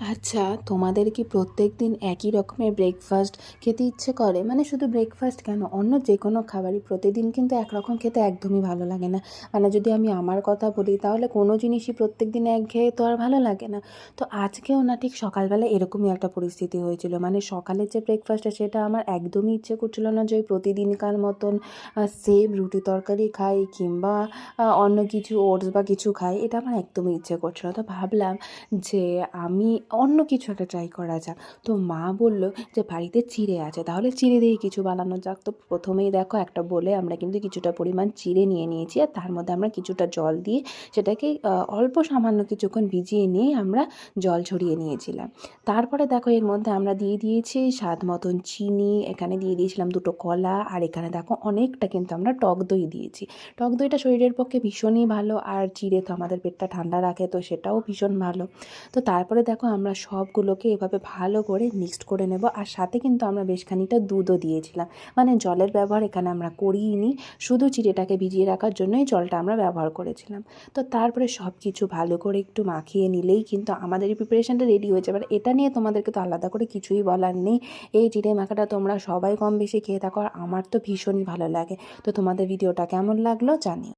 আচ্ছা, তোমাদের কি প্রত্যেকদিন একই রকমের ব্রেকফাস্ট খেতে ইচ্ছে করে? মানে শুধু ব্রেকফাস্ট কেন, অন্য যেকোনো খাবারই প্রতিদিন কিন্তু একরকম খেতে একদমই ভালো লাগে না। মানে যদি আমি আমার কথা বলি, তাহলে কোনো জিনিসই প্রত্যেকদিন একঘেয়ে তো আর ভালো লাগে না। তো আজকেও না ঠিক সকালবেলা এরকমই একটা পরিস্থিতি হয়েছিল। মানে সকালের যে ব্রেকফাস্টটা সেটা আমার একদমই ইচ্ছে করছিল না যে ওই প্রতিদিনকার মতন সেম রুটি তরকারি খাই, কিংবা অন্য কিছু ওটস বা কিছু খাই। এটা আমার একদমই ইচ্ছে করছিল না। তো ভাবলাম যে আমি অন্য কিছু একটা ট্রাই করা যাক। তো মা বলল যে বাড়িতে চিড়ে আছে, তাহলে চিড়ে দিয়েই কিছু বানানো যাক। তো প্রথমেই দেখো একটা বলে আমরা কিন্তু কিছুটা পরিমাণ চিড়ে নিয়ে নিয়েছি, আর তার মধ্যে আমরা কিছুটা জল দিয়ে সেটাকে অল্প সামান্য কিছুক্ষণ ভিজিয়ে নিয়ে আমরা জল ছড়িয়ে নিয়েছিলাম। তারপরে দেখো এর মধ্যে আমরা দিয়ে দিয়েছি স্বাদ মতন চিনি, এখানে দিয়ে দিয়েছিলাম দুটো কলা, আর এখানে দেখো অনেকটা কিন্তু আমরা টক দই দিয়েছি। টক দইটা শরীরের পক্ষে ভীষণই ভালো, আর চিড়ে তো আমাদের পেটটা ঠান্ডা রাখে, তো সেটাও ভীষণ ভালো। তো তারপরে দেখো আমরা সবগুলোকে এভাবে ভালো করে মিক্সড করে নেব, আর সাথে কিন্তু আমরা বেশ খানিকটা দুধও দিয়েছিলাম। মানে জলের ব্যবহার এখানে আমরা করিনি, শুধু চিড়েটাকে ভিজিয়ে রাখার জন্যই জলটা আমরা ব্যবহার করেছিলাম। তো তারপরে সব কিছু ভালো করে একটু মাখিয়ে নিলেই কিন্তু আমাদের এই প্রিপারেশানটা রেডি হয়ে যাবে। আর এটা নিয়ে তোমাদেরকে তো আলাদা করে কিছুই বলার নেই। এই চিড়ে মাখাটা তোমরা সবাই কম বেশি খেয়ে থাকো, আর আমার তো ভীষণই ভালো লাগে। তো তোমাদের ভিডিওটা কেমন লাগলো জানিও।